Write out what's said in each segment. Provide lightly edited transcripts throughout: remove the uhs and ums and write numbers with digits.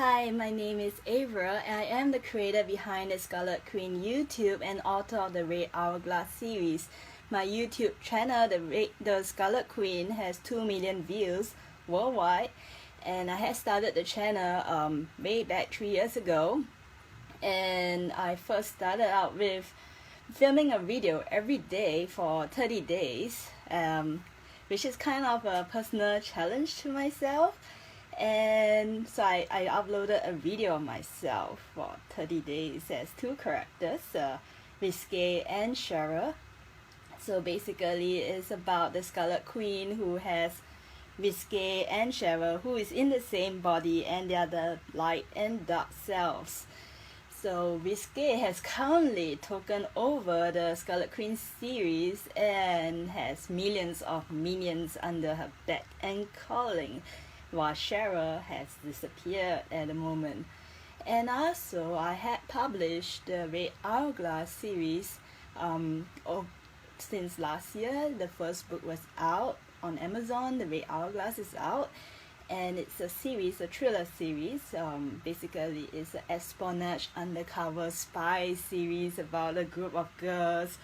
Hi, my name is Avra, and I am the creator behind the Scarlet Queen YouTube and author of the Red Hourglass series. My YouTube channel, the Scarlet Queen, has 2 million views worldwide, and I had started the channel way back 3 years ago. And I first started out with filming a video every day for 30 days, which is kind of a personal challenge to myself. And so I uploaded a video of myself for 30 days as 2 characters, Risque and Cheryl. So basically it's about the Scarlet Queen who has Risque and Cheryl, who is in the same body, and they are the light and dark selves. So Risque has currently taken over the Scarlet Queen series and has millions of minions under her beck and calling, while Cheryl has disappeared at the moment. And also I had published the Red Hourglass series since last year. The first book was out on Amazon. The Red Hourglass is out, and it's a series, a thriller series. Basically it's an espionage undercover spy series about a group of girls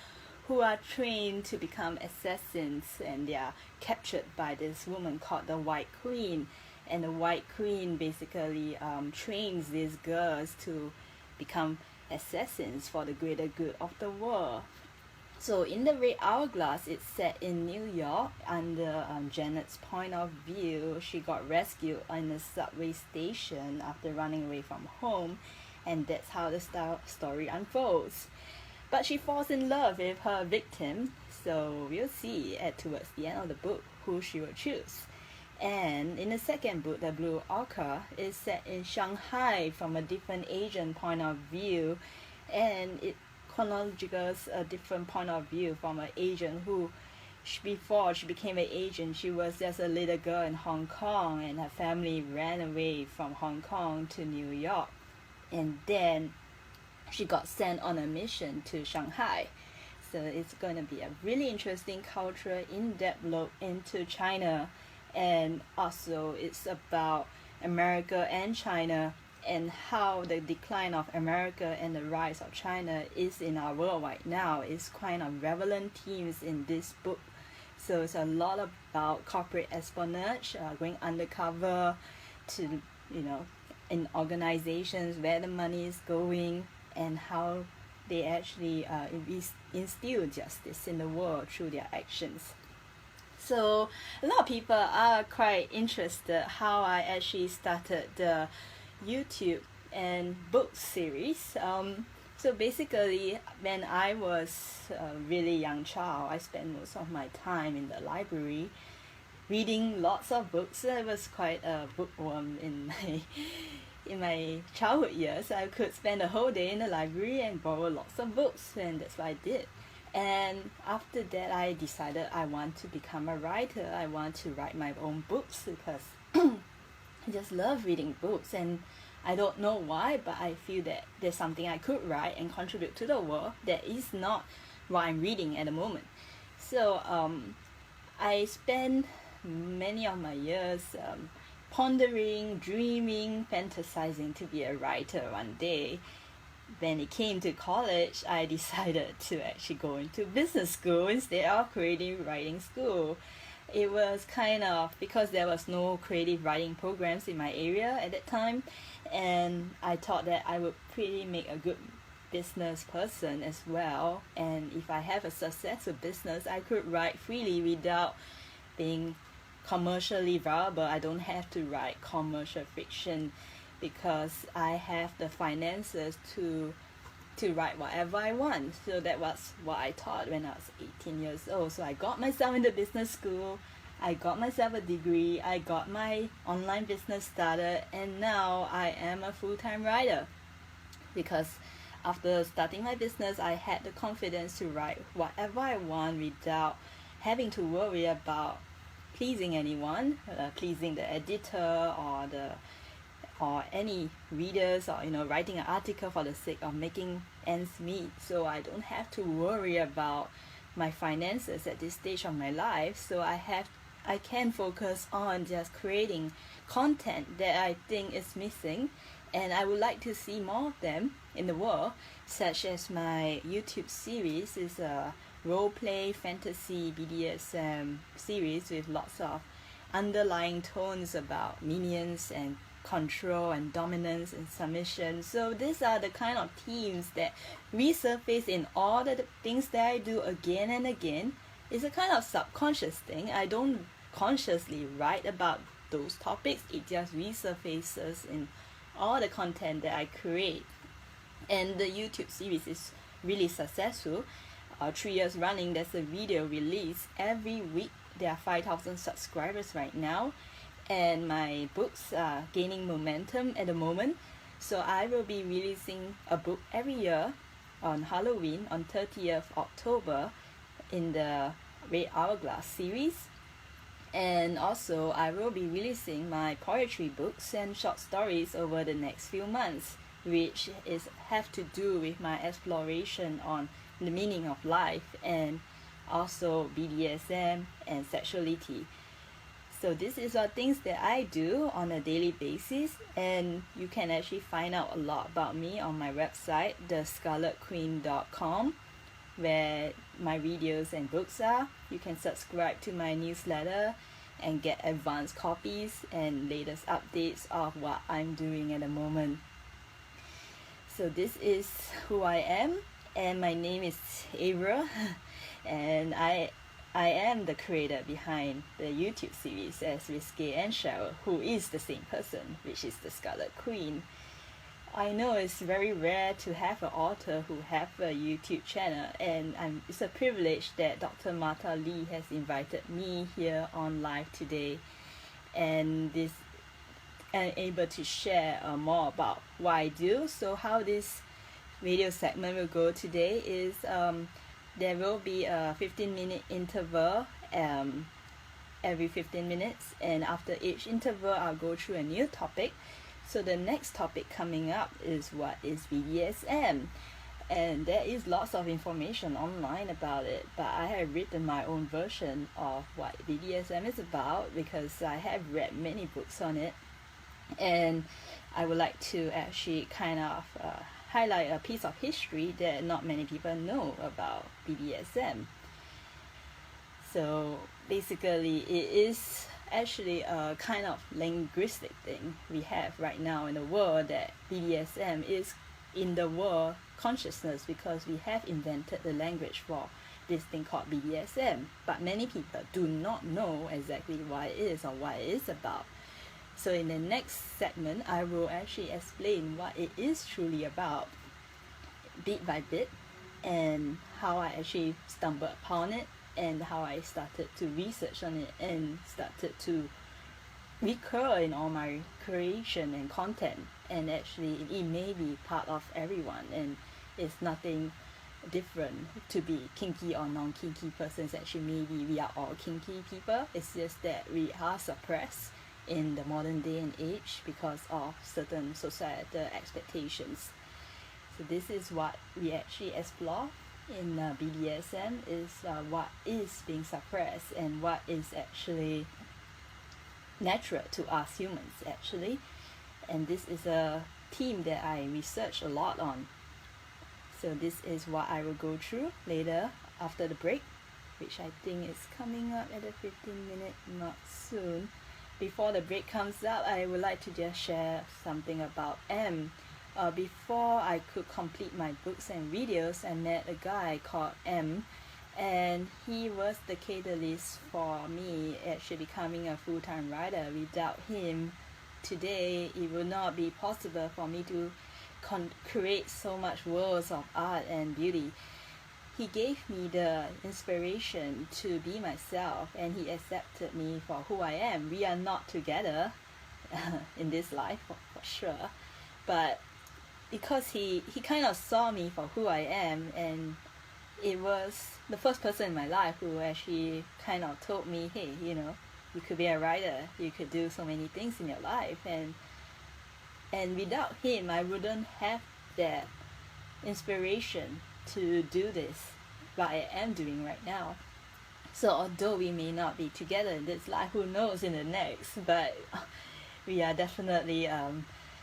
who are trained to become assassins, and they are captured by this woman called the White Queen. And the White Queen basically trains these girls to become assassins for the greater good of the world. So in the Red Hourglass, it's set in New York under Janet's point of view. She got rescued on a subway station after running away from home, and that's how the story unfolds. But she falls in love with her victim, so we'll see towards the end of the book who she will choose. And in the second book, The Blue Ochre, is set in Shanghai from a different Asian point of view, and it chronologicals a different point of view from an Asian who, before she became an Asian, she was just a little girl in Hong Kong, and her family ran away from Hong Kong to New York, and then she got sent on a mission to Shanghai. So it's going to be a really interesting cultural in-depth look into China, and also it's about America and China, and how the decline of America and the rise of China is in our world right now. It's kind of relevant themes in this book. So it's a lot about corporate espionage, going undercover to, in organizations, where the money is going, and how they actually instill justice in the world through their actions. So a lot of people are quite interested how I actually started the YouTube and book series. So basically, when I was a really young child, I spent most of my time in the library reading lots of books. I was quite a bookworm in my childhood years. I could spend a whole day in the library and borrow lots of books, and that's what I did. And after that, I decided I want to become a writer. I want to write my own books because I just love reading books, and I don't know why, but I feel that there's something I could write and contribute to the world that is not what I'm reading at the moment. So I spent many of my years pondering, dreaming, fantasizing to be a writer one day. When it came to college, I decided to actually go into business school instead of creative writing school. It was kind of because there was no creative writing programs in my area at that time, and I thought that I would pretty make a good business person as well. And if I have a successful business, I could write freely without being commercially viable. I don't have to write commercial fiction because I have the finances to write whatever I want. So that was what I thought when I was 18 years old. So I got myself into business school, I got myself a degree, I got my online business started, and now I am a full-time writer. Because after starting my business, I had the confidence to write whatever I want without having to worry about pleasing anyone, pleasing the editor or any readers, or writing an article for the sake of making ends meet. So I don't have to worry about my finances at this stage of my life. So I have I can focus on just creating content that I think is missing, and I would like to see more of them in the world, such as my YouTube series is a roleplay fantasy BDSM series with lots of underlying tones about minions and control and dominance and submission. So these are the kind of themes that resurface in all the things that I do again and again. It's a kind of subconscious thing. I don't consciously write about those topics. It just resurfaces in all the content that I create. And the YouTube series is really successful. 3 years running, there's a video release every week. There are 5,000 subscribers right now, and my books are gaining momentum at the moment. So I will be releasing a book every year on Halloween on 30th October in the Red Hourglass series. And also I will be releasing my poetry books and short stories over the next few months, which have to do with my exploration on the meaning of life and also BDSM and sexuality. So this is all things that I do on a daily basis, and you can actually find out a lot about me on my website, thescarletqueen.com, where my videos and books are. You can subscribe to my newsletter and get advanced copies and latest updates of what I'm doing at the moment. So this is who I am, and my name is Avra, and I am the creator behind the YouTube series as Risque and Cheryl, who is the same person, which is the Scarlet Queen. I know it's very rare to have an author who have a YouTube channel, and it's a privilege that Dr. Martha Lee has invited me here on live today, and able to share more about what I do. So how this video segment will go today is there will be a 15-minute interval every 15 minutes, and after each interval I'll go through a new topic. So the next topic coming up is what is BDSM, and there is lots of information online about it, but I have written my own version of what BDSM is about because I have read many books on it, and I would like to actually kind of highlight a piece of history that not many people know about BDSM. So basically it is actually a kind of linguistic thing we have right now in the world, that BDSM is in the world consciousness because we have invented the language for this thing called BDSM, but many people do not know exactly what it is or what it is about. So in the next segment I will actually explain what it is truly about bit by bit, and how I actually stumbled upon it, and how I started to research on it and started to recur in all my creation and content. And actually it may be part of everyone, and it's nothing different to be kinky or non-kinky persons. Actually maybe we are all kinky people, it's just that we are suppressed in the modern day and age because of certain societal expectations. So this is what we actually explore in BDSM, is what is being suppressed and what is actually natural to us humans actually. And this is a theme that I research a lot on. So this is what I will go through later after the break, which I think is coming up at a 15-minute mark soon. Before the break comes up, I would like to just share something about M. Before I could complete my books and videos, I met a guy called M, and he was the catalyst for me actually becoming a full-time writer. Without him, today it would not be possible for me to create so much worlds of art and beauty. He gave me the inspiration to be myself, and he accepted me for who I am. We are not together in this life for sure, but because he kind of saw me for who I am, and it was the first person in my life who actually kind of told me, hey, you know, you could be a writer, you could do so many things in your life, and without him I wouldn't have that inspiration to do this, what I am doing right now. So although we may not be together in this life, who knows in the next, but we are definitely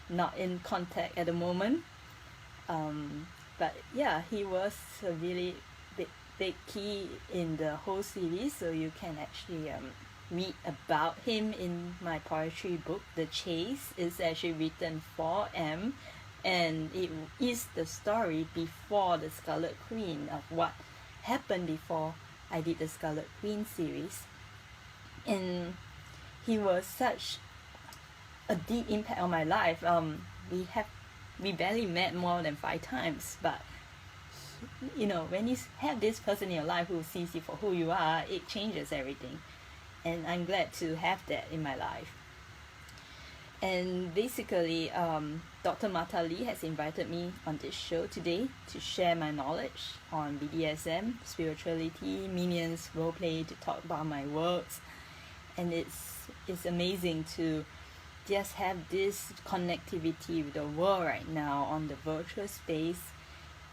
not in contact at the moment. But yeah, he was a really big key in the whole series, so you can actually read about him in my poetry book. The Chase is actually written for M, and it is the story before the Scarlet Queen, of what happened before I did the Scarlet Queen series. And he was such a deep impact on my life. We barely met more than 5 times, but you know, when you have this person in your life who sees you for who you are, it changes everything. And I'm glad to have that in my life. And basically, Dr. Mata Lee has invited me on this show today to share my knowledge on BDSM, spirituality, minions, roleplay, to talk about my works. And it's amazing to just have this connectivity with the world right now on the virtual space,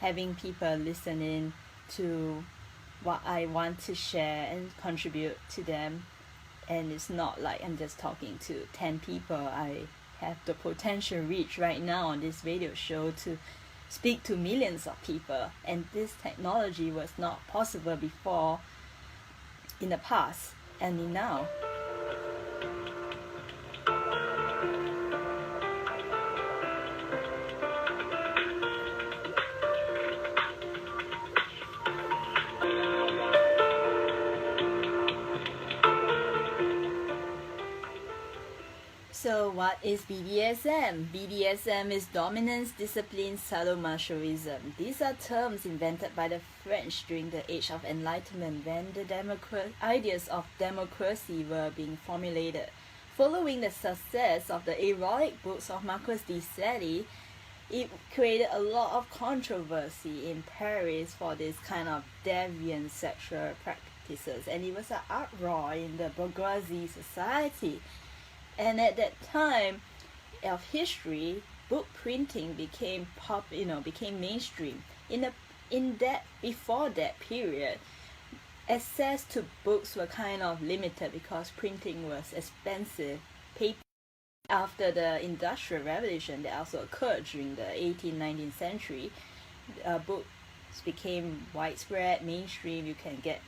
having people listen in to what I want to share and contribute to them. And it's not like I'm just talking to 10 people. I have the potential reach right now on this radio show to speak to millions of people. And this technology was not possible before in the past and now. So what is BDSM? BDSM is dominance, discipline, sadomasochism. These are terms invented by the French during the Age of Enlightenment, when the ideas of democracy were being formulated. Following the success of the erotic books of Marcus de Sade, it created a lot of controversy in Paris for this kind of deviant sexual practices, and it was an uproar in the bourgeoisie society. And at that time of history, book printing became became mainstream. Before that period, access to books were kind of limited because printing was expensive. Paper, after the Industrial Revolution that also occurred during the 18th, 19th century, books became widespread, mainstream. You can get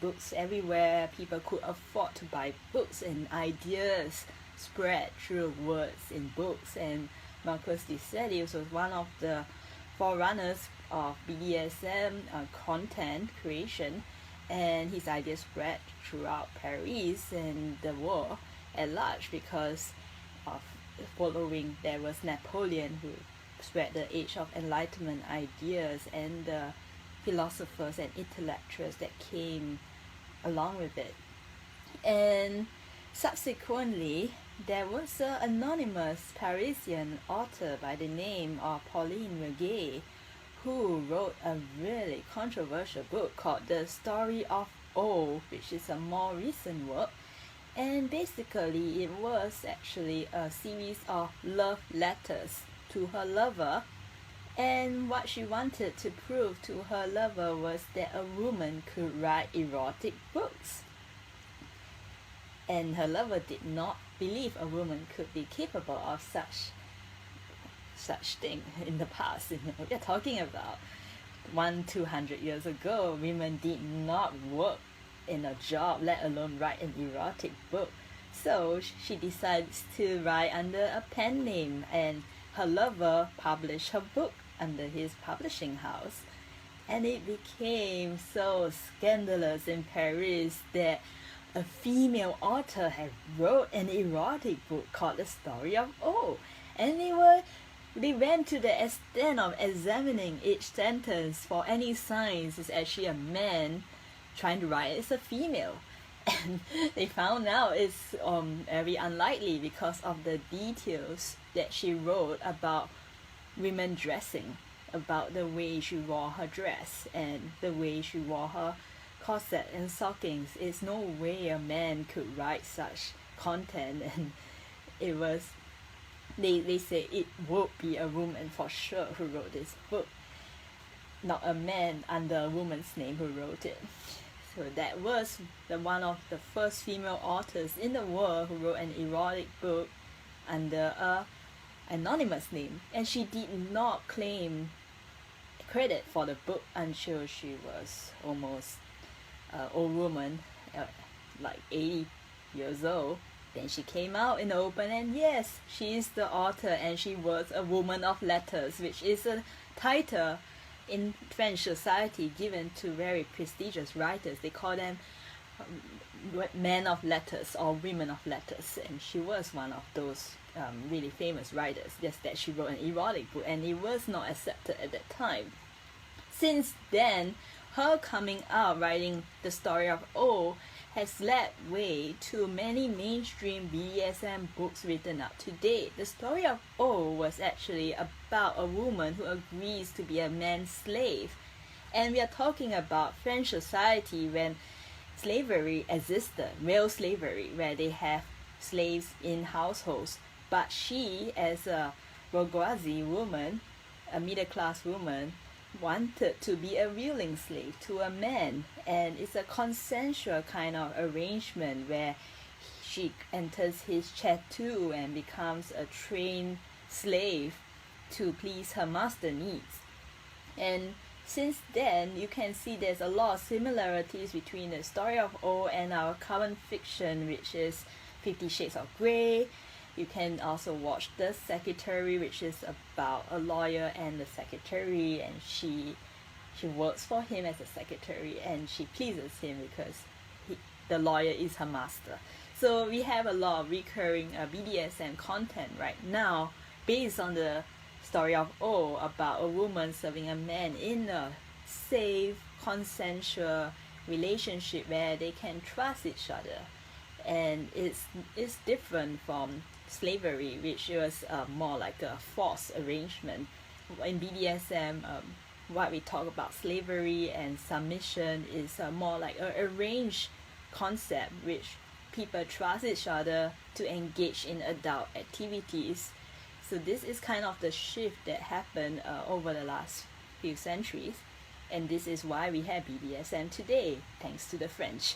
books everywhere. People could afford to buy books, and ideas spread through words in books. And Marcus de Sade was one of the forerunners of BDSM content creation, and his ideas spread throughout Paris and the world at large because of following. There was Napoleon, who spread the Age of Enlightenment ideas, and the philosophers and intellectuals that came along with it. And subsequently, there was an anonymous Parisian author by the name of Pauline Reguet, who wrote a really controversial book called The Story of O, which is a more recent work. And basically, it was actually a series of love letters to her lover. And what she wanted to prove to her lover was that a woman could write erotic books. And her lover did not believe a woman could be capable of such thing in the past. We're talking about 100-200 years ago. Women did not work in a job, let alone write an erotic book. So she decides to write under a pen name, and her lover published her book under his publishing house. And it became so scandalous in Paris that a female author had wrote an erotic book called The Story of O. And they went to the extent of examining each sentence for any signs it's actually a man trying to write as a female. And they found out it's very unlikely because of the details that she wrote about women dressing, about the way she wore her dress and the way she wore her corset and stockings. It's no way a man could write such content. And it was, they say it would be a woman for sure who wrote this book, not a man under a woman's name who wrote it. So that was one of the first female authors in the world who wrote an erotic book under a anonymous name, and she did not claim credit for the book until she was almost an old woman, like 80 years old. Then she came out in the open, and yes, she is the author, and she was a woman of letters, which is a title in French society given to very prestigious writers. They call them men of letters or women of letters, and she was one of those really famous writers. Just that she wrote an erotic book, and it was not accepted at that time. Since then, her coming out writing the story of O has led way to many mainstream BDSM books written up to date. The story of O was actually about a woman who agrees to be a man's slave. And we are talking about French society when slavery existed, real slavery, where they have slaves in households. But she, as a bourgeoisie woman, a middle-class woman, wanted to be a willing slave to a man, and it's a consensual kind of arrangement where she enters his tattoo and becomes a trained slave to please her master needs. And since then, you can see there's a lot of similarities between the story of O and our current fiction, which is 50 Shades of Grey. You can also watch The Secretary, which is about a lawyer and the secretary, and she works for him as a secretary, and she pleases him because the lawyer is her master. So we have a lot of recurring BDSM content right now based on the story of O, about a woman serving a man in a safe, consensual relationship where they can trust each other. And it's different from slavery, which was more like a forced arrangement. In BDSM, what we talk about slavery and submission is more like an arranged concept, which people trust each other to engage in adult activities. So this is kind of the shift that happened over the last few centuries, and this is why we have BDSM today, thanks to the French.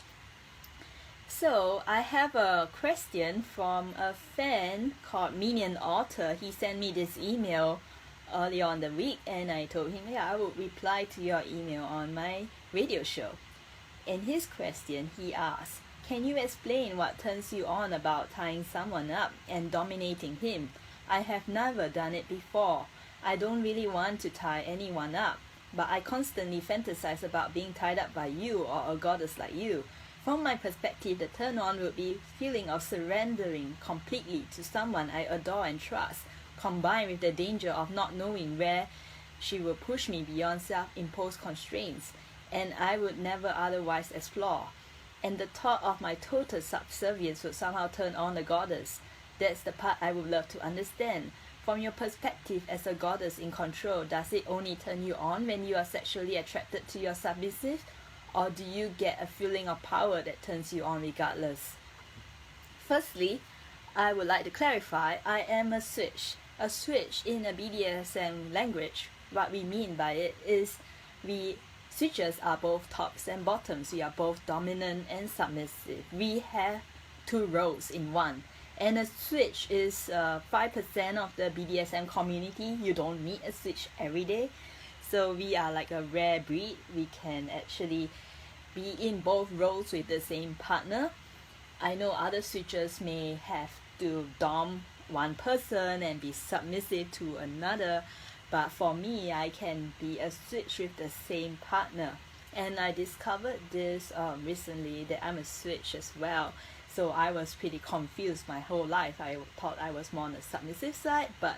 So I have a question from a fan called Minion Author. He sent me this email earlier on the week, and I told him, yeah, I would reply to your email on my radio show. In his question, he asks, can you explain what turns you on about tying someone up and dominating him? I have never done it before. I don't really want to tie anyone up, but I constantly fantasize about being tied up by you or a goddess like you. From my perspective, the turn-on would be feeling of surrendering completely to someone I adore and trust, combined with the danger of not knowing where she will push me beyond self-imposed constraints, and I would never otherwise explore. And the thought of my total subservience would somehow turn on the goddess. That's the part I would love to understand. From your perspective as a goddess in control, does it only turn you on when you are sexually attracted to your submissive? Or do you get a feeling of power that turns you on regardless? Firstly, I would like to clarify, I am a switch. A switch in a BDSM language, what we mean by it is we switches are both tops and bottoms. We are both dominant and submissive. We have two roles in one. And a switch is 5% of the BDSM community. You don't meet a switch every day. So we are like a rare breed. We can actually be in both roles with the same partner. I know other switches may have to dom one person and be submissive to another, but for me, I can be a switch with the same partner. And I discovered this recently, that I'm a switch as well. So I was pretty confused my whole life. I thought I was more on the submissive side, but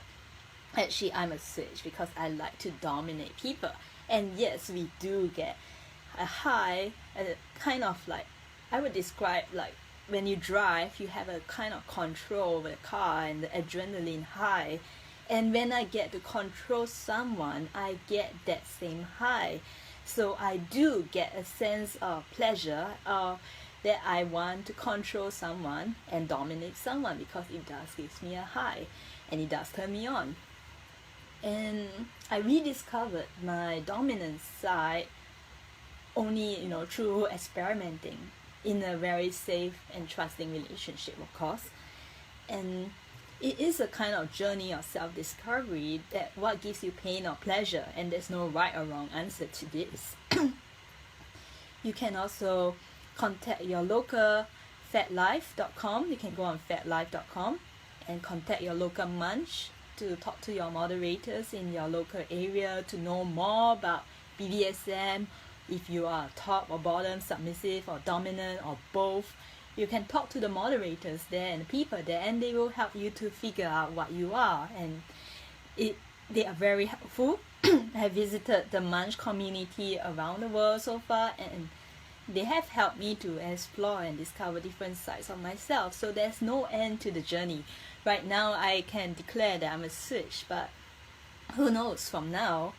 actually I'm a switch because I like to dominate people. And yes, we do get a high, a kind of like, I would describe like when you drive, you have a kind of control over the car and the adrenaline high. And when I get to control someone, I get that same high. So I do get a sense of pleasure that I want to control someone and dominate someone, because it does give me a high and it does turn me on. And I rediscovered my dominant side only, through experimenting in a very safe and trusting relationship, of course. And it is a kind of journey of self-discovery that what gives you pain or pleasure, and there's no right or wrong answer to this. You can also contact your local fatlife.com. You can go on fatlife.com and contact your local munch to talk to your moderators in your local area to know more about BDSM. If you are top or bottom, submissive or dominant or both, you can talk to the moderators there and the people there, and they will help you to figure out what you are. And they are very helpful. I have visited the munch community around the world so far, and they have helped me to explore and discover different sides of myself. So there's no end to the journey. Right now I can declare that I'm a switch, but who knows, from now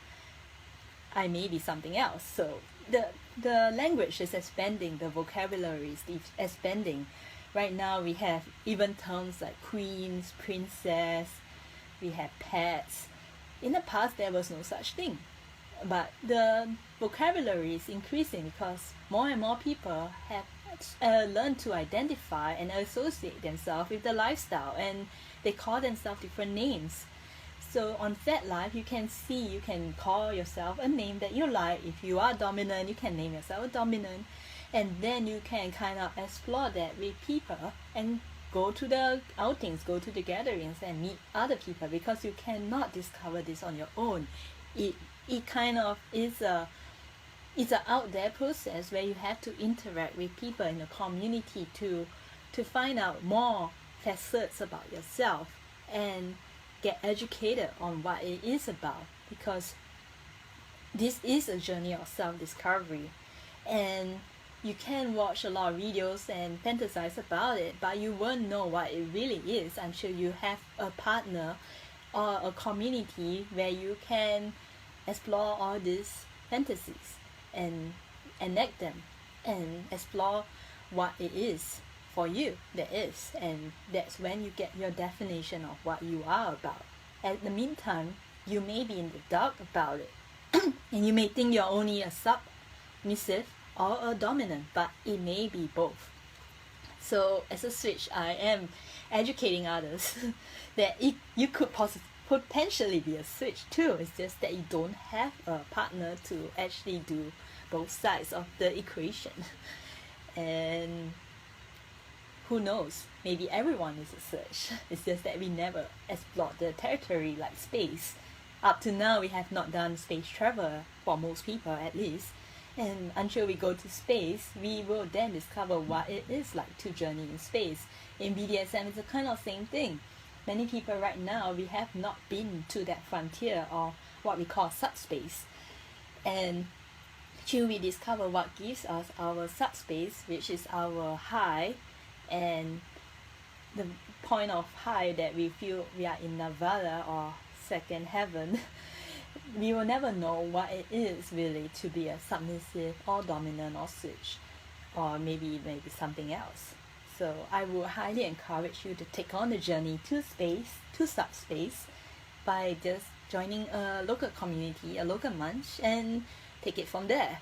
I may be something else. So the language is expanding, the vocabulary is expanding. Right now we have even terms like queens, princess, we have pets. In the past there was no such thing, but the vocabulary is increasing because more and more people have learned to identify and associate themselves with the lifestyle, and they call themselves different names. So on Fat Life, you can call yourself a name that you like. If you are dominant, you can name yourself a dominant, and then you can kind of explore that with people and go to the outings, go to the gatherings and meet other people, because you cannot discover this on your own. It kind of is it's an out there process where you have to interact with people in the community to find out more facets about yourself and get educated on what it is about, because this is a journey of self-discovery. And you can watch a lot of videos and fantasize about it, but you won't know what it really is until you have a partner or a community where you can explore all these fantasies and enact them and explore what it is for you that is. And that's when you get your definition of what you are about. At the meantime, you may be in the dark about it and you may think you're only a submissive or a dominant, but it may be both. So as a switch, I am educating others that you could potentially be a switch too. It's just that you don't have a partner to actually do both sides of the equation. And who knows, maybe everyone is a switch. It's just that we never explored the territory like space. Up to now, we have not done space travel, for most people at least. And until we go to space, we will then discover what it is like to journey in space. In BDSM, it's a kind of same thing. Many people right now, we have not been to that frontier, or what we call subspace. And till we discover what gives us our subspace, which is our high, and the point of high that we feel we are in Nirvana or second heaven, we will never know what it is really to be a submissive or dominant or switch, or maybe something else. So I would highly encourage you to take on the journey to space, to subspace, by just joining a local community, a local munch, and take it from there.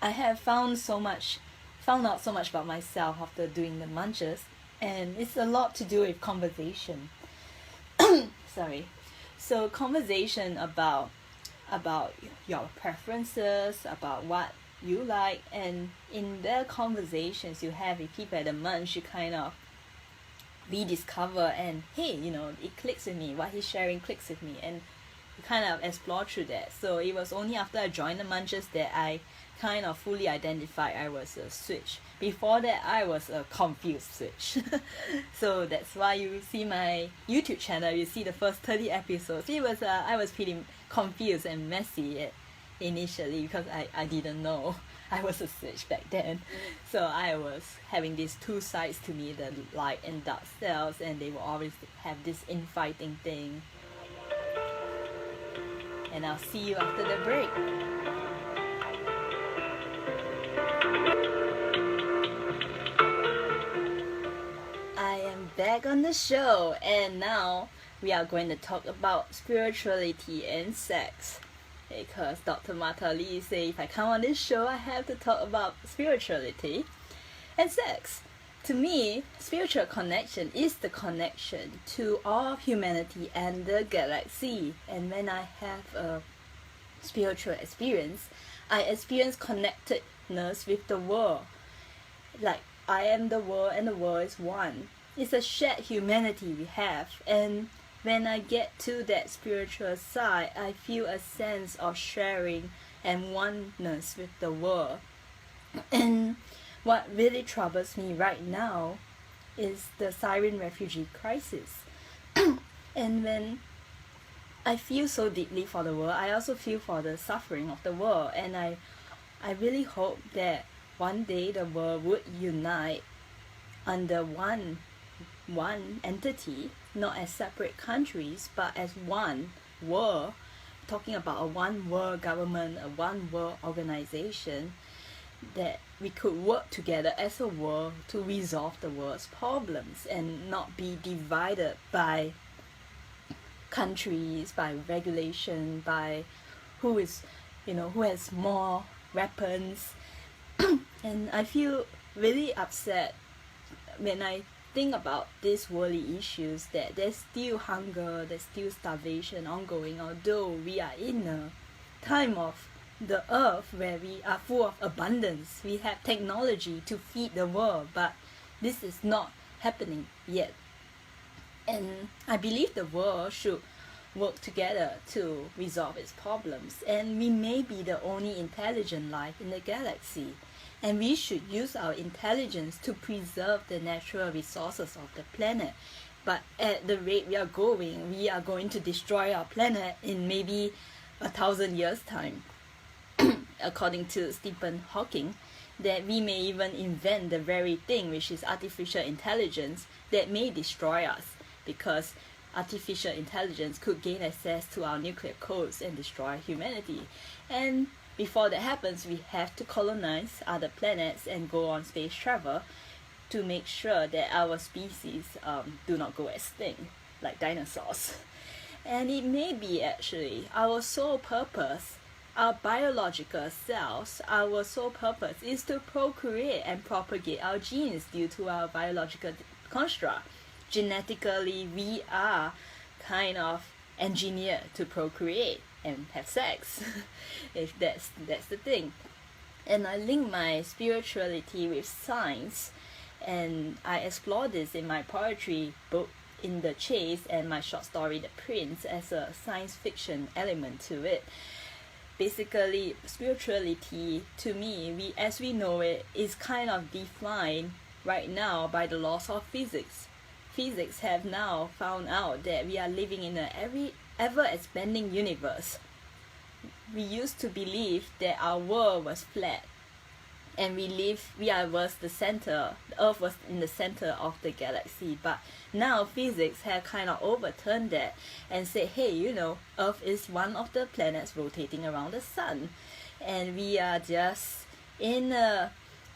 I have found out so much about myself after doing the munches, and it's a lot to do with conversation. Sorry. So conversation about your preferences, about what you like, and in the conversations you have with people at the munch, you kind of rediscover and hey, it clicks with me, what he's sharing clicks with me, and you kind of explore through that. So it was only after I joined the munches that I kind of fully identified I was a switch. Before that, I was a confused switch. So that's why you see my YouTube channel, you see the first 30 episodes. I was pretty confused and messy initially, because I didn't know I was a switch back then. So I was having these two sides to me, the light and dark selves, and they will always have this infighting thing. And I'll see you after the break. I am back on the show, and now we are going to talk about spirituality and sex. because Dr. Martha Lee said if I come on this show, I have to talk about spirituality and sex. To me, spiritual connection is the connection to all of humanity and the galaxy. And when I have a spiritual experience, I experience connectedness with the world. Like, I am the world and the world is one. It's a shared humanity we have. And when I get to that spiritual side, I feel a sense of sharing and oneness with the world. And what really troubles me right now is the Syrian refugee crisis. And when I feel so deeply for the world, I also feel for the suffering of the world. And I really hope that one day the world would unite under one entity, not as separate countries, but as one world, talking about a one world government, a one world organization, that we could work together as a world to resolve the world's problems and not be divided by countries, by regulation, by who has more weapons. And I feel really upset when I think about these worldly issues, that there's still hunger, there's still starvation ongoing, although we are in a time of the earth where we are full of abundance. We have technology to feed the world, but this is not happening yet. And I believe the world should work together to resolve its problems. And we may be the only intelligent life in the galaxy. And we should use our intelligence to preserve the natural resources of the planet. But at the rate we are going to destroy our planet in maybe 1,000 years' time. According to Stephen Hawking, that we may even invent the very thing, which is artificial intelligence, that may destroy us, because artificial intelligence could gain access to our nuclear codes and destroy humanity. And before that happens, we have to colonize other planets and go on space travel to make sure that our species do not go extinct like dinosaurs. And it may be actually our sole purpose, our biological cells, our sole purpose is to procreate and propagate our genes due to our biological construct. Genetically, we are kind of engineered to procreate and have sex. If that's the thing. And I link my spirituality with science, and I explore this in my poetry book In the Chase and my short story The Prince as a science fiction element to it. Basically, spirituality to me, as we know it, is kind of defined right now by the laws of physics. Physics have now found out that we are living in an ever-expanding universe. We used to believe that our world was flat, and the Earth was in the center of the galaxy. But now physics have kind of overturned that and said, hey, Earth is one of the planets rotating around the sun, and we are just in a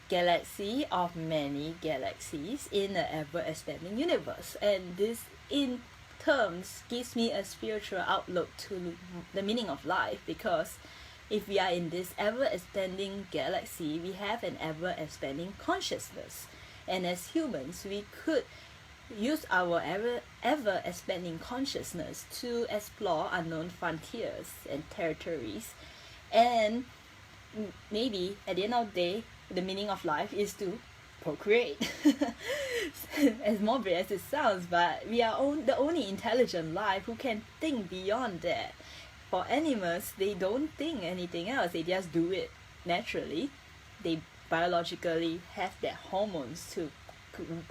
galaxy of many galaxies in an ever-expanding universe. And this in terms gives me a spiritual outlook to the meaning of life, because if we are in this ever-expanding galaxy, we have an ever-expanding consciousness. And as humans, we could use our ever-expanding consciousness to explore unknown frontiers and territories. And maybe at the end of the day, the meaning of life is to procreate. As morbid as it sounds, but we are the only intelligent life who can think beyond that. For animals, they don't think anything else, they just do it naturally. They biologically have their hormones to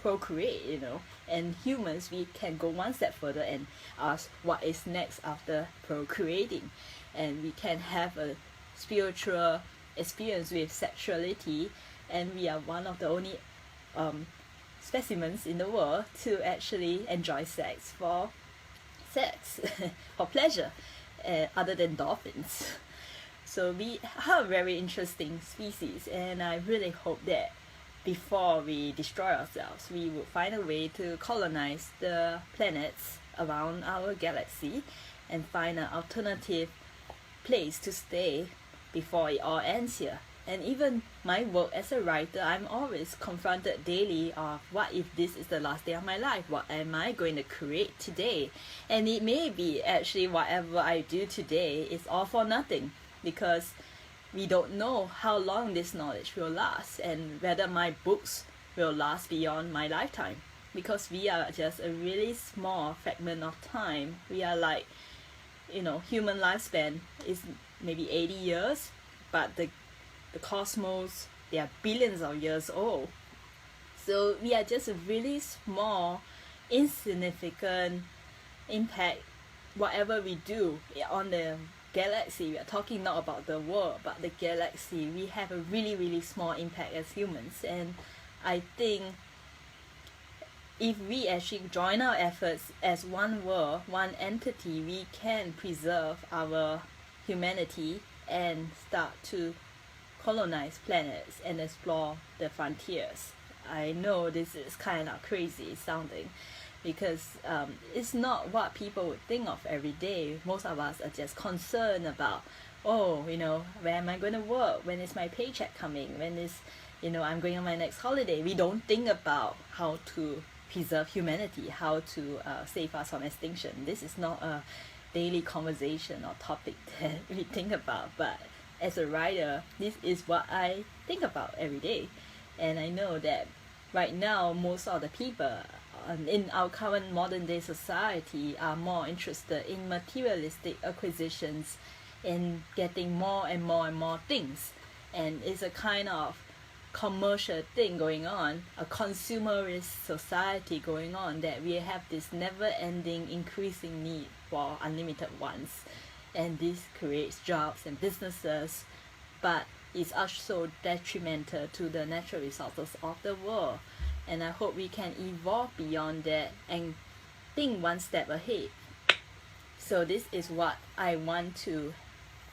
procreate, And humans, we can go one step further and ask what is next after procreating. And we can have a spiritual experience with sexuality, and we are one of the only specimens in the world to actually enjoy sex for pleasure, other than dolphins. So we are a very interesting species, and I really hope that before we destroy ourselves, we would find a way to colonize the planets around our galaxy and find an alternative place to stay before it all ends here. And even my work as a writer, I'm always confronted daily of what if this is the last day of my life? What am I going to create today? And it may be actually whatever I do today is all for nothing, because we don't know how long this knowledge will last and whether my books will last beyond my lifetime, because we are just a really small fragment of time. We are like, human lifespan is maybe 80 years, but the cosmos, they are billions of years old. So we are just a really small, insignificant impact. Whatever we do on the galaxy, we are talking not about the world, but the galaxy, we have a really, really small impact as humans. And I think if we actually join our efforts as one world, one entity, we can preserve our humanity and start to colonize planets and explore the frontiers. I know this is kind of crazy sounding, because it's not what people would think of every day. Most of us are just concerned about, where am I going to work? When is my paycheck coming? When is, I'm going on my next holiday? We don't think about how to preserve humanity, how to save us from extinction. This is not a daily conversation or topic that we think about, but as a writer, this is what I think about every day. And I know that right now, most of the people in our current modern day society are more interested in materialistic acquisitions, in getting more and more and more things. And it's a kind of commercial thing going on, a consumerist society going on, that we have this never-ending increasing need for unlimited wants. And this creates jobs and businesses, but it's also detrimental to the natural resources of the world. And I hope we can evolve beyond that and think one step ahead. So this is what I want to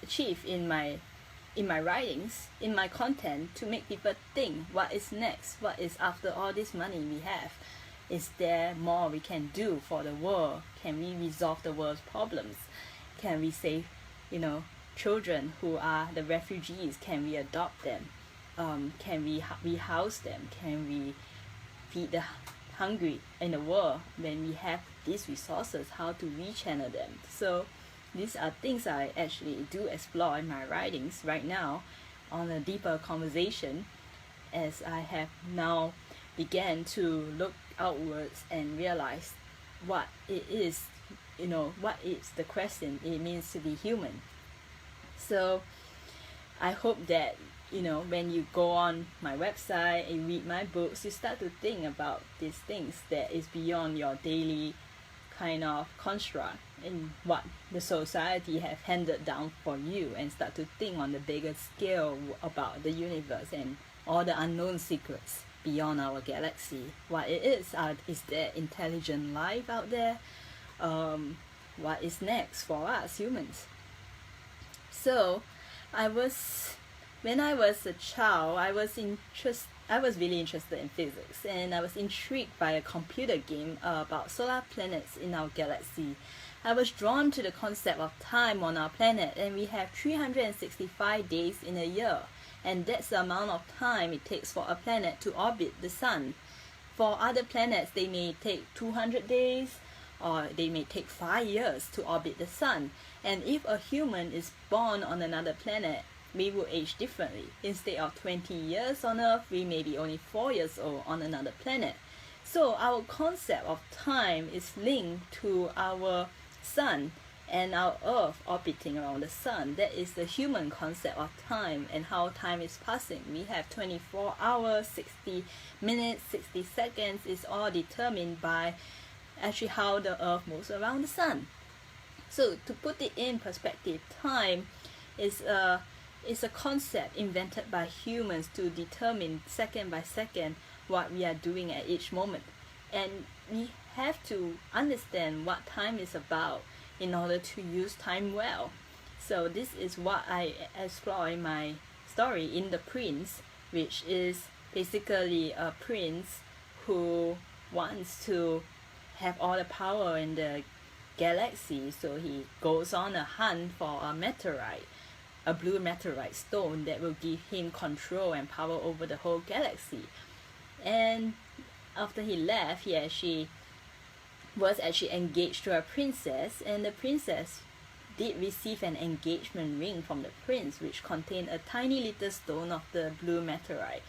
achieve in my writings, in my content, to make people think, what is next? What is after all this money we have? Is there more we can do for the world? Can we resolve the world's problems? Can we save, children who are the refugees? Can we adopt them? Can we house them? Can we feed the hungry in the world? When we have these resources, how to rechannel them? So these are things I actually do explore in my writings right now on a deeper conversation, as I have now began to look outwards and realize what it is, what is the question it means to be human. So I hope that, when you go on my website and read my books, you start to think about these things that is beyond your daily kind of construct and what the society have handed down for you, and start to think on the bigger scale about the universe and all the unknown secrets beyond our galaxy. What it is there intelligent life out there? What is next for us humans? So when I was a child, I was really interested in physics, and I was intrigued by a computer game about solar planets in our galaxy. I was drawn to the concept of time on our planet, and we have 365 days in a year, and that's the amount of time it takes for a planet to orbit the sun. For other planets, they may take 200 days, or they may take 5 years to orbit the sun. And if a human is born on another planet, we will age differently. Instead of 20 years on Earth, we may be only 4 years old on another planet. So our concept of time is linked to our sun and our Earth orbiting around the sun. That is the human concept of time and how time is passing. We have 24 hours, 60 minutes, 60 seconds. It's all determined by actually how the Earth moves around the sun. So to put it in perspective, time is a concept invented by humans to determine second by second what we are doing at each moment. And we have to understand what time is about in order to use time well. So this is what I explore in my story in The Prince, which is basically a prince who wants to have all the power in the galaxy. So he goes on a hunt for a meteorite, a blue meteorite stone that will give him control and power over the whole galaxy. And after he left, he was actually engaged to a princess, and the princess did receive an engagement ring from the prince, which contained a tiny little stone of the blue meteorite.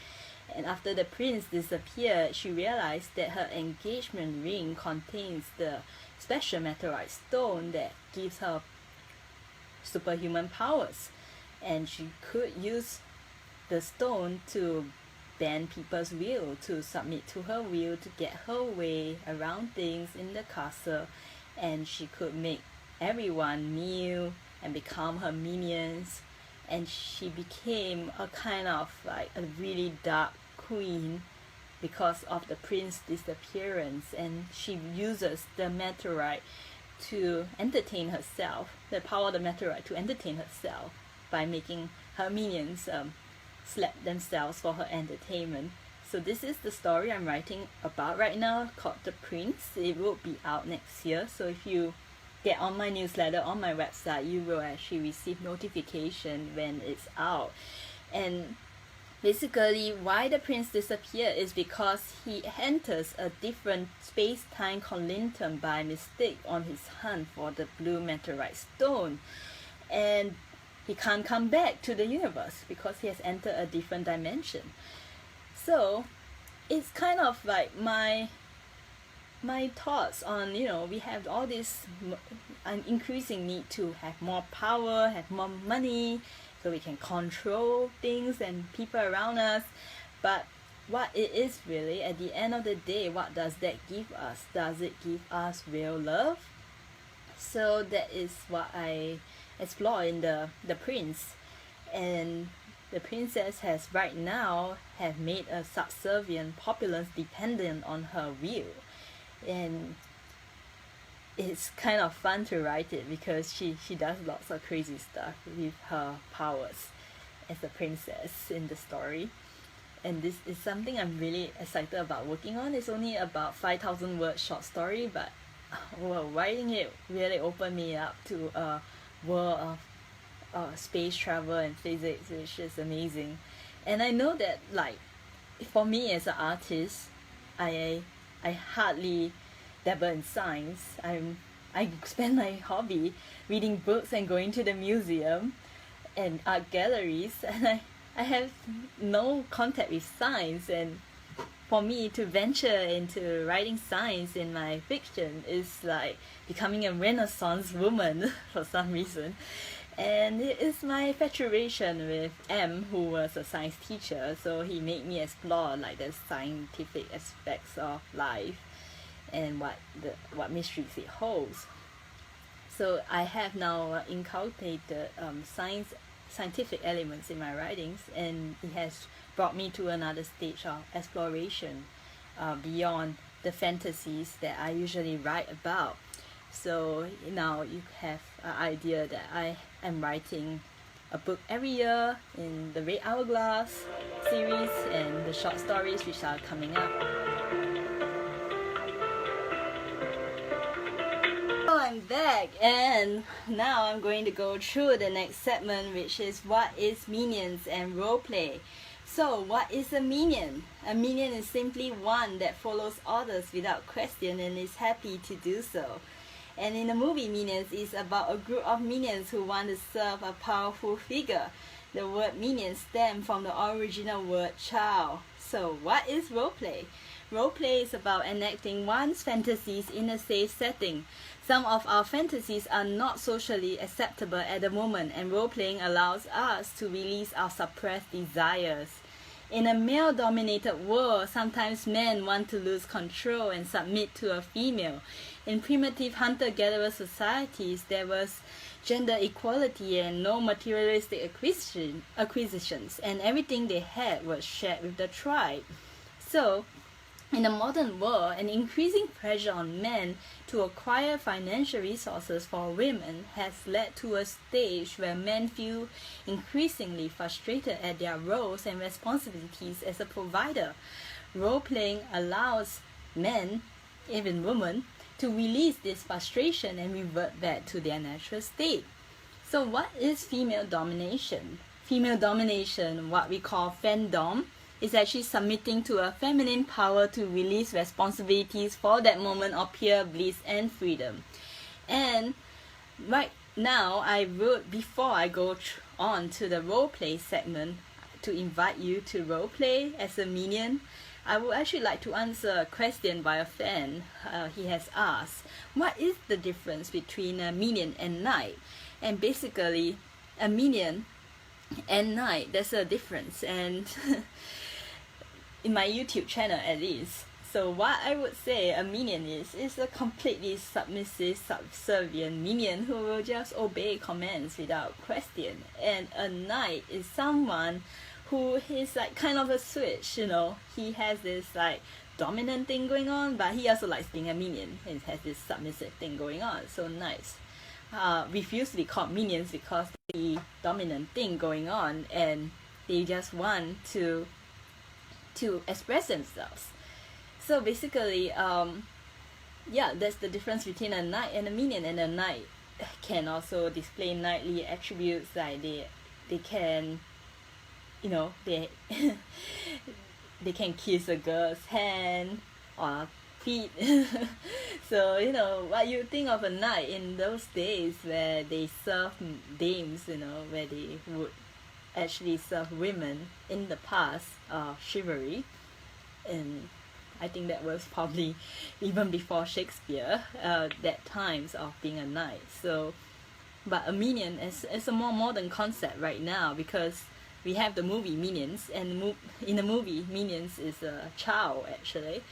And after the prince disappeared, she realized that her engagement ring contains the special meteorite stone that gives her superhuman powers. And she could use the stone to bend people's will, to submit to her will, to get her way around things in the castle. And she could make everyone kneel and become her minions, and she became a kind of like a really dark queen because of the prince's disappearance. And she uses the meteorite to entertain herself, the power of the meteorite to entertain herself by making her minions slap themselves for her entertainment. So this is the story I'm writing about right now, called The Prince. It will be out next year, so if you get on my newsletter on my website, you will actually receive notification when it's out. And basically why the prince disappeared is because he enters a different space-time conundrum by mistake on his hunt for the blue meteorite stone, and he can't come back to the universe because he has entered a different dimension. So it's kind of like my thoughts on, we have all this an increasing need to have more power, have more money, so we can control things and people around us. But what it is really, at the end of the day, what does that give us? Does it give us real love? So that is what I explore in the Prince. And the princess has right now have made a subservient populace dependent on her will. And it's kind of fun to write it because she does lots of crazy stuff with her powers as a princess in the story. And this is something I'm really excited about working on. It's only about 5,000 word short story, but writing it really opened me up to a world of space travel and physics, which is amazing. And I know that, like, for me as an artist, I hardly dabble in science. I spend my hobby reading books and going to the museum and art galleries, and I have no contact with science. And for me to venture into writing science in my fiction is like becoming a Renaissance woman for some reason. And it is my infatuation with M, who was a science teacher, so he made me explore like the scientific aspects of life and what mysteries it holds. So I have now inculcated scientific elements in my writings, and it has brought me to another stage of exploration beyond the fantasies that I usually write about. So now you have an idea that I am writing a book every year in the Red Hourglass series and the short stories which are coming up. So I'm back, and now I'm going to go through the next segment, which is what is minions and roleplay. So what is a minion? A minion is simply one that follows orders without question and is happy to do so. And in the movie Minions, it's about a group of minions who want to serve a powerful figure. The word minion stems from the original word child. So what is roleplay? Roleplay is about enacting one's fantasies in a safe setting. Some of our fantasies are not socially acceptable at the moment, and roleplaying allows us to release our suppressed desires. In a male-dominated world, sometimes men want to lose control and submit to a female. In primitive hunter-gatherer societies, there was gender equality and no materialistic acquisitions, and everything they had was shared with the tribe. So, in the modern world, an increasing pressure on men to acquire financial resources for women has led to a stage where men feel increasingly frustrated at their roles and responsibilities as a provider. Role-playing allows men, even women, to release this frustration and revert back to their natural state. So what is female domination? Female domination, what we call femdom, is actually submitting to a feminine power to release responsibilities for that moment of pure bliss and freedom. And right now, I wrote, before I go on to the roleplay segment, to invite you to roleplay as a minion, I would actually like to answer a question by a fan. He has asked, what is the difference between a minion and knight? And basically, a minion and knight, there's a difference, and in my YouTube channel at least. So what I would say a minion is a completely submissive, subservient minion who will just obey commands without question. And a knight is someone who is like kind of a switch, you know. He has this like dominant thing going on, but he also likes being a minion and has this submissive thing going on. So knights refuse to be called minions because the dominant thing going on, and they just want to express themselves. So basically, yeah, that's the difference between a knight and a minion. And a knight can also display knightly attributes, like they can, you know, they they can kiss a girl's hand or feet. So, you know, what you think of a knight in those days where they serve dames, you know, where they would actually serve women in the past, chivalry. And I think that was probably even before Shakespeare, that times of being a knight. So, but a minion is a more modern concept right now, because we have the movie Minions, and in the movie Minions is a child actually.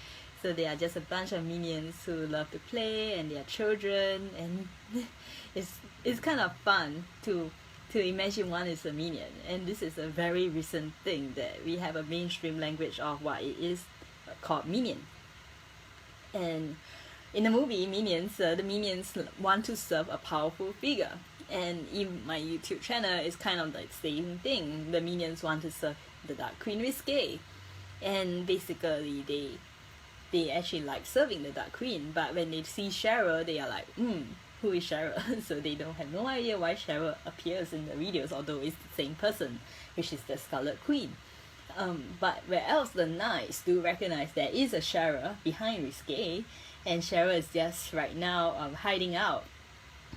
So they are just a bunch of minions who love to play, and they are children, and it's kind of fun to imagine one is a minion. And this is a very recent thing that we have a mainstream language of what it is called minion. And in the movie Minions, the minions want to serve a powerful figure. And in my YouTube channel, it's kind of the same thing. The minions want to serve the Dark Queen Risque. And basically, they actually like serving the Dark Queen. But when they see Cheryl, they are like, who is Cheryl? So they don't have no idea why Cheryl appears in the videos, although it's the same person, which is the Scarlet Queen. But where else the knights do recognize there is a Cheryl behind Risque, and Cheryl is just right now hiding out,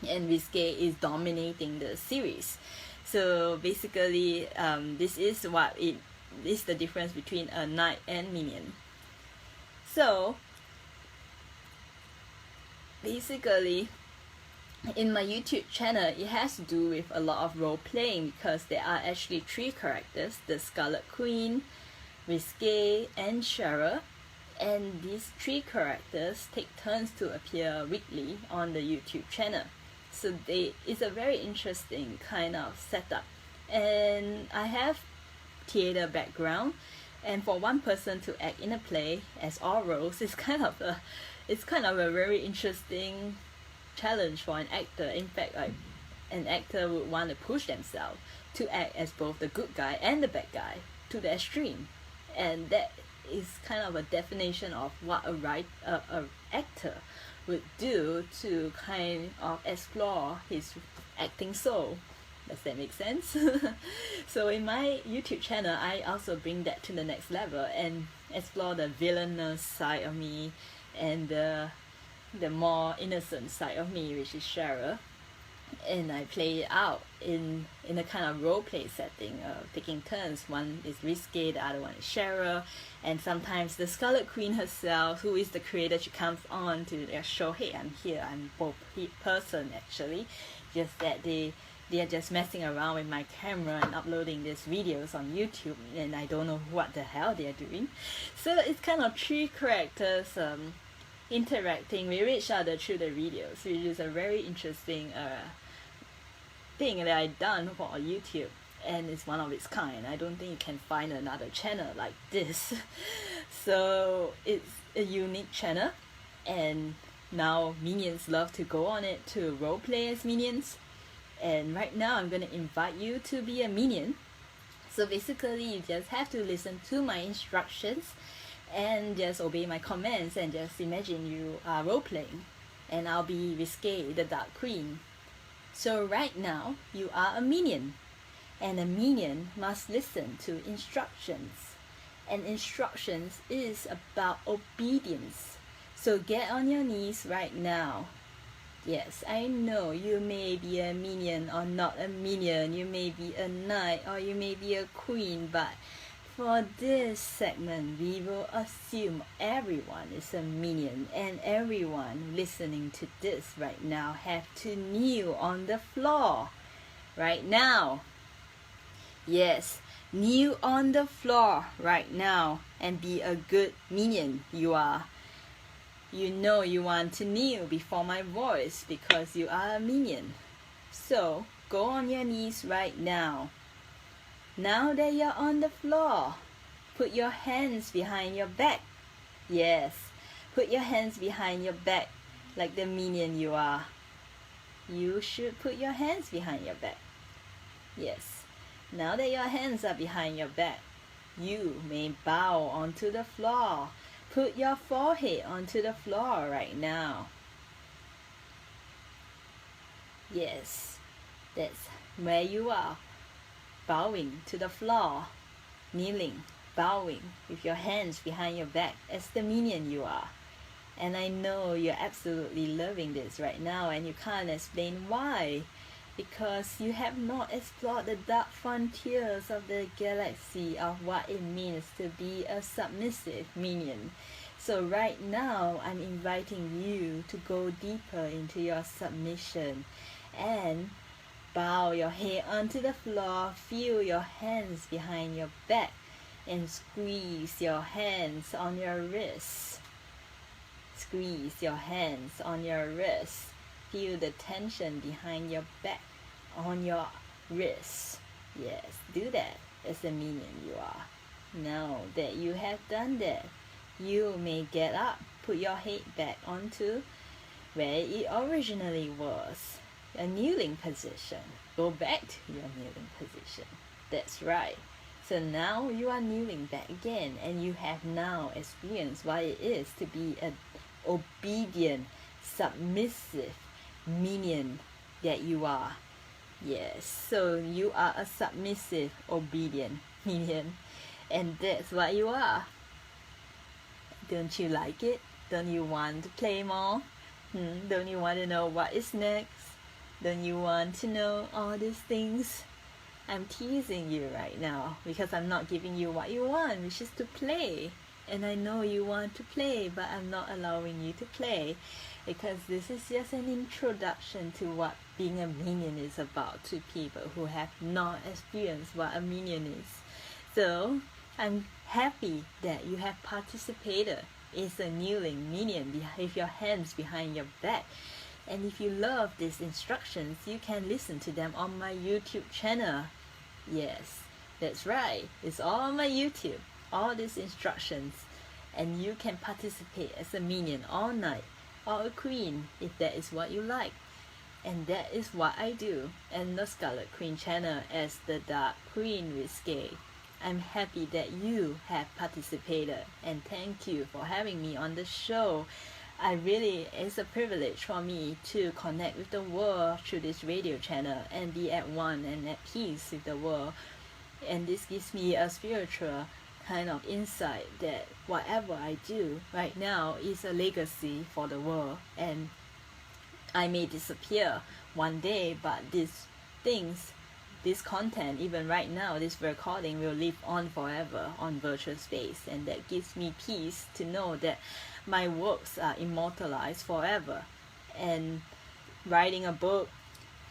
and Risque is dominating the series. So basically, this is what it is, the difference between a knight and minion. So basically, in my YouTube channel, it has to do with a lot of role playing, because there are actually 3 characters: the Scarlet Queen, Risque, and Cheryl. And these 3 characters take turns to appear weekly on the YouTube channel. So it's a very interesting kind of setup. And I have theater background, and for one person to act in a play as all roles is kind of a very interesting challenge for an actor. In fact, like, an actor would want to push themselves to act as both the good guy and the bad guy to the extreme. And that is kind of a definition of what a actor would do to kind of explore his acting soul. Does that make sense? So in my YouTube channel, I also bring that to the next level and explore the villainous side of me and the more innocent side of me, which is Cheryl. And I play it out in a kind of role play setting, taking turns. One is Risque, the other one is Cheryl, and sometimes the Scarlet Queen herself, who is the creator, she comes on to show, hey, I'm here, I'm both person actually, just that they are just messing around with my camera and uploading these videos on YouTube, and I don't know what the hell they are doing. So it's kind of 3 characters interacting with each other through the videos, which is a very interesting thing that I've done for YouTube, and it's one of its kind. I don't think you can find another channel like this. So it's a unique channel, and now minions love to go on it to roleplay as minions. And right now I'm gonna invite you to be a minion. So basically, you just have to listen to my instructions and just obey my commands, and just imagine you are role playing, and I'll be Risque, the Dark Queen. So right now, you are a minion, and a minion must listen to instructions. And instructions is about obedience. So get on your knees right now. Yes, I know you may be a minion or not a minion. You may be a knight or you may be a queen, but for this segment, we will assume everyone is a minion, and everyone listening to this right now have to kneel on the floor right now. Yes, kneel on the floor right now and be a good minion you are. You know you want to kneel before my voice because you are a minion. So go on your knees right now. Now that you're on the floor, put your hands behind your back. Yes, put your hands behind your back like the minion you are. You should put your hands behind your back. Yes, now that your hands are behind your back, you may bow onto the floor. Put your forehead onto the floor right now. Yes, that's where you are. Bowing to the floor, kneeling, bowing with your hands behind your back as the minion you are. And I know you're absolutely loving this right now, and you can't explain why, because you have not explored the dark frontiers of the galaxy of what it means to be a submissive minion. So right now, I'm inviting you to go deeper into your submission and bow your head onto the floor, feel your hands behind your back, and squeeze your hands on your wrists. Squeeze your hands on your wrists. Feel the tension behind your back on your wrists. Yes, do that as the minion you are. Now that you have done that, you may get up, put your head back onto where it originally was. A kneeling position. Go back to your kneeling position. That's right. So now you are kneeling back again, and you have now experienced what it is to be an obedient, submissive minion that you are. Yes, so you are a submissive, obedient minion, and that's what you are. Don't you like it? Don't you want to play more? Don't you want to know what is next? Don't you want to know all these things? I'm teasing you right now because I'm not giving you what you want, which is to play. And I know you want to play, but I'm not allowing you to play because this is just an introduction to what being a minion is about to people who have not experienced what a minion is. So I'm happy that you have participated in a kneeling minion with your hands behind your back. And if you love these instructions, you can listen to them on my YouTube channel. Yes, that's right. It's all on my YouTube. All these instructions. And you can participate as a minion all night or a queen if that is what you like. And that is what I do in the Scarlet Queen channel as the Dark Queen Risque. I'm happy that you have participated, and thank you for having me on the show. It's a privilege for me to connect with the world through this radio channel and be at one and at peace with the world. And this gives me a spiritual kind of insight that whatever I do right now is a legacy for the world. And I may disappear one day, but these things, this content, even right now, this recording will live on forever on virtual space. And that gives me peace to know that my works are immortalized forever. And writing a book,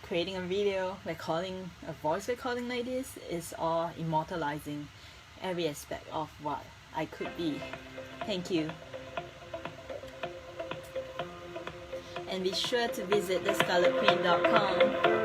creating a video, recording a voice recording like this is all immortalizing every aspect of what I could be. Thank you. And be sure to visit thescarletqueen.com